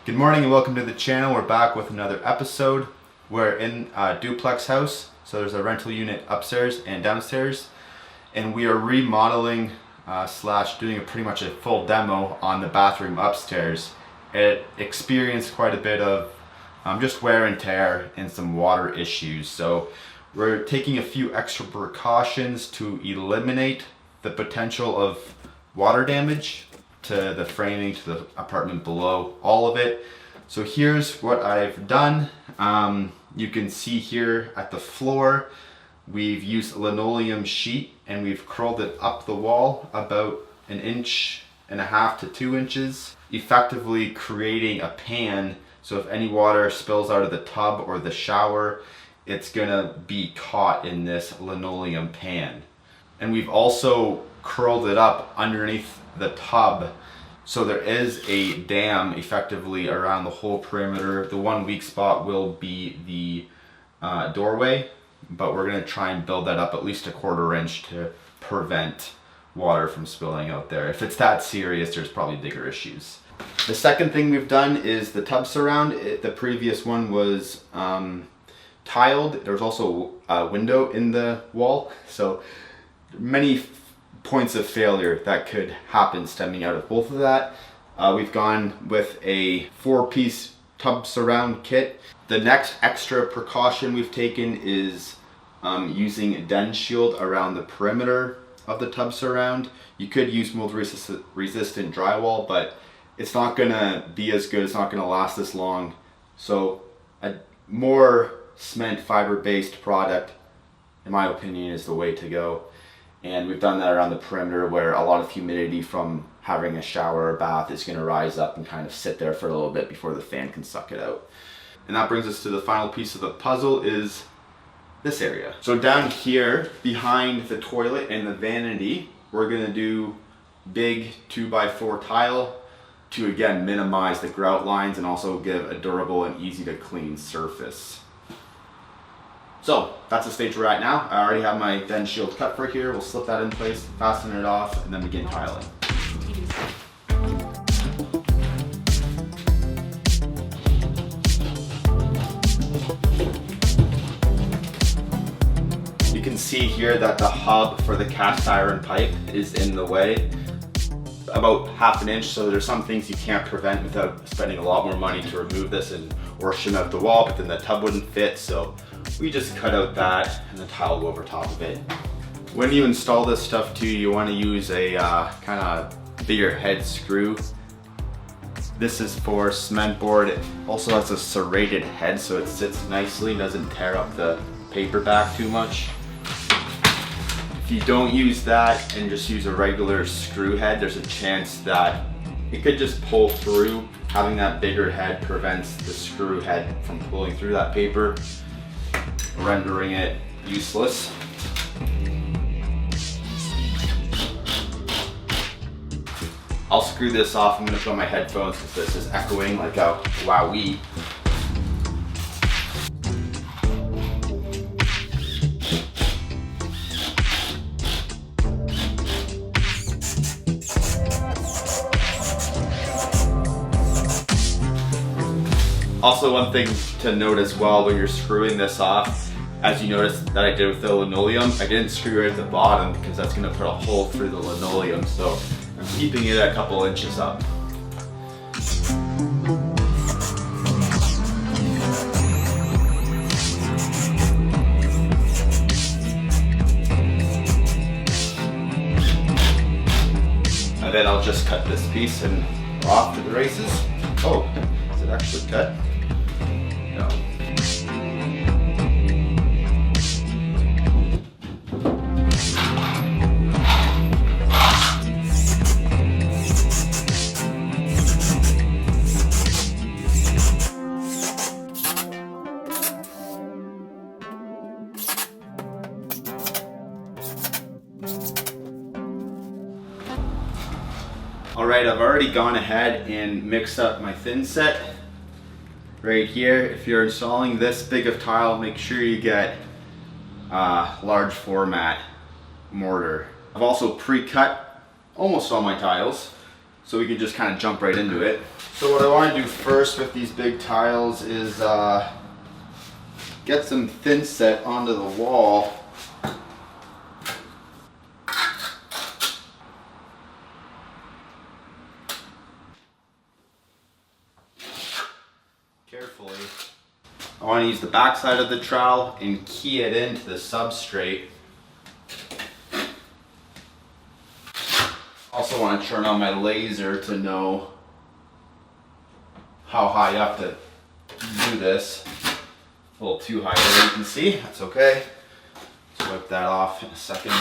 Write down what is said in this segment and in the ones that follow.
Good morning and welcome to the channel. We're back with another episode. We're in a duplex house, so there's a rental unit upstairs and downstairs, and we are remodeling slash doing pretty much a full demo on the bathroom upstairs. It experienced quite a bit of just wear and tear and some water issues, so we're taking a few extra precautions to eliminate the potential of water damage to the framing, to the apartment below, all of it. So here's what I've done. You can see here at the floor, we've used linoleum sheet and we've curled it up the wall about 1.5 inches to 2 inches, effectively creating a pan. So if any water spills out of the tub or the shower, it's gonna be caught in this linoleum pan. And we've also curled it up underneath the tub, so there is a dam effectively around the whole perimeter. The one weak spot will be the doorway, but we're going to try and build that up at least 1/4 inch to prevent water from spilling out there. If it's that serious, there's probably bigger issues. The second thing we've done is the tub surround. The previous one was tiled. There was also a window in the wall, so many points of failure that could happen stemming out of both of that. We've gone with a 4-piece tub surround kit. The next extra precaution we've taken is using a den shield around the perimeter of the tub surround. You could use mold resistant drywall, but it's not gonna be as good, it's not gonna last this long. So a more cement fiber based product, in my opinion, is the way to go. And we've done that around the perimeter where a lot of humidity from having a shower or bath is going to rise up and kind of sit there for a little bit before the fan can suck it out. And that brings us to the final piece of the puzzle, is this area. So down here behind the toilet and the vanity, we're going to do big 2x4 tile to again minimize the grout lines and also give a durable and easy to clean surface. So that's the stage we're at now. I already have my den shield cut for here. We'll slip that in place, fasten it off, and then begin tiling. You can see here that the hub for the cast iron pipe is in the way, about 1/2 inch. So there's some things you can't prevent without spending a lot more money to remove this or shim out the wall, but then the tub wouldn't fit. So we just cut out that and the tile will go over top of it. When you install this stuff too, you want to use a kind of bigger head screw. This is for cement board. It also has a serrated head so it sits nicely, doesn't tear up the paper back too much. If you don't use that and just use a regular screw head, there's a chance that it could just pull through. Having that bigger head prevents the screw head from pulling through that paper, rendering it useless. I'll screw this off. I'm going to put on my headphones because this is echoing like a wowee. Also, one thing to note as well when you're screwing this off, as you notice that I did with the linoleum, I didn't screw it at the bottom because that's going to put a hole through the linoleum, so I'm keeping it a couple inches up. And then I'll just cut this piece and we're off to the races. Oh, is it actually cut? No. Alright, I've already gone ahead and mixed up my thin set. Right here, if you're installing this big of tile, make sure you get large format mortar. I've also pre-cut almost all my tiles so we can just kind of jump right into it. So what I want to do first with these big tiles is get some thin set onto the wall. Carefully. I want to use the back side of the trowel and key it into the substrate. Also want to turn on my laser to know how high up to do this. A little too high there, you can see. That's okay. Let's wipe that off in a second.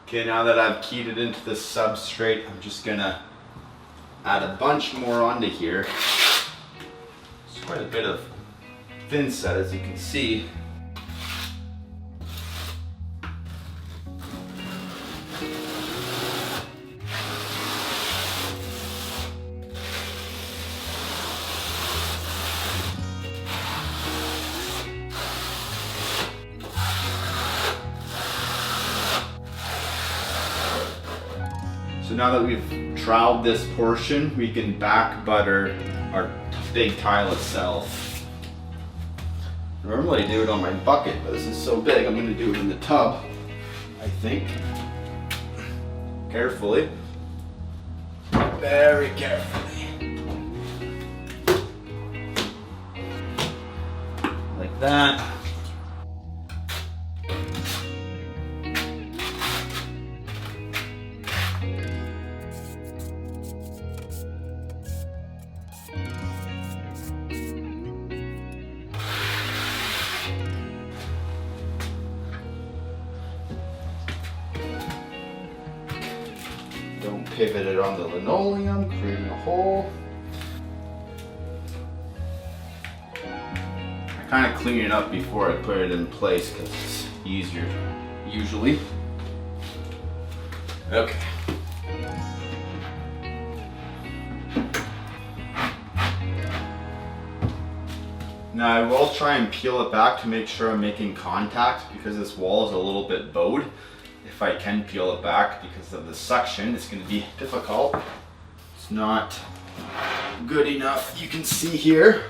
Okay, now that I've keyed it into the substrate, I'm just gonna add a bunch more onto here. It's quite a bit of thin set, as you can see. So now that we've troweled this portion, we can back butter our big tile itself. Normally I do it on my bucket, but this is so big, I'm going to do it in the tub, I think. Carefully. Very carefully. Like that. Don't pivot it on the linoleum, creating a hole. I kind of clean it up before I put it in place because it's easier usually. Okay. Now I will try and peel it back to make sure I'm making contact because this wall is a little bit bowed. If I can peel it back because of the suction, it's going to be difficult. It's not good enough. You can see here,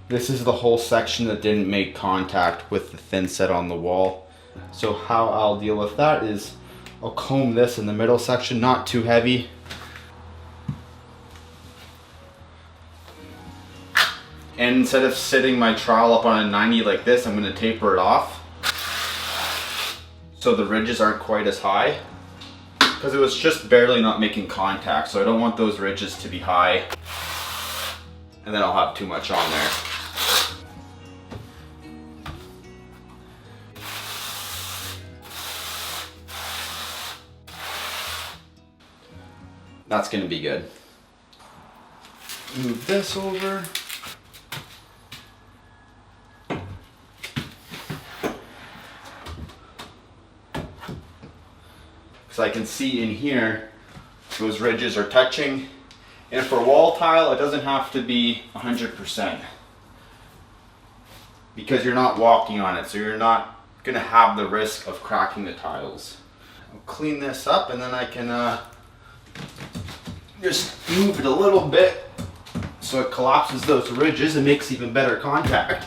this is the whole section that didn't make contact with the thin set on the wall. So how I'll deal with that is I'll comb this in the middle section, not too heavy. And instead of sitting my trowel up on a 90 like this, I'm going to taper it off so the ridges aren't quite as high, because it was just barely not making contact, so I don't want those ridges to be high and then I'll have too much on there. That's going to be good. Move this over. So I can see in here, those ridges are touching. And for wall tile, it doesn't have to be 100%. Because you're not walking on it, so you're not gonna have the risk of cracking the tiles. I'll clean this up and then I can just move it a little bit so it collapses those ridges and makes even better contact.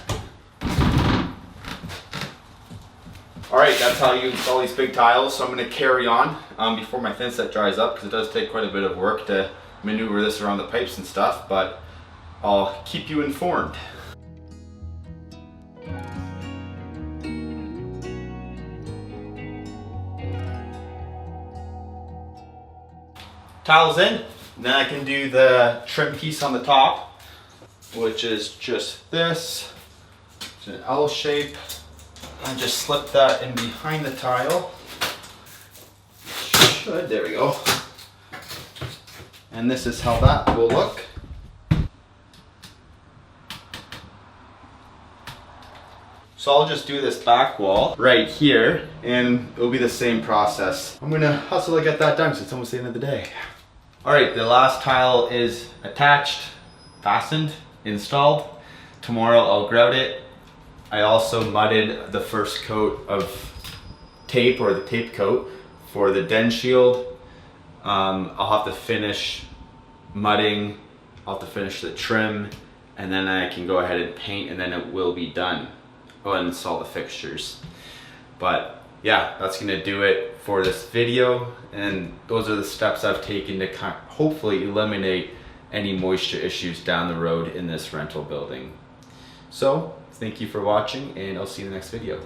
Alright, that's how you install these big tiles, so I'm going to carry on before my thin set dries up, because it does take quite a bit of work to maneuver this around the pipes and stuff, but I'll keep you informed. Tiles in, then I can do the trim piece on the top, which is just this. It's an L shape. I just slip that in behind the tile. There we go. And this is how that will look. So I'll just do this back wall right here and it'll be the same process. I'm gonna hustle to get that done because it's almost the end of the day. All right, the last tile is attached, fastened, installed. Tomorrow I'll grout it. I also mudded the first coat of tape, or the tape coat, for the den shield. I'll have to finish mudding, I'll have to finish the trim, and then I can go ahead and paint, and then it will be done. Go ahead and install the fixtures. But yeah, that's gonna do it for this video, and those are the steps I've taken to hopefully eliminate any moisture issues down the road in this rental building. So thank you for watching, and I'll see you in the next video.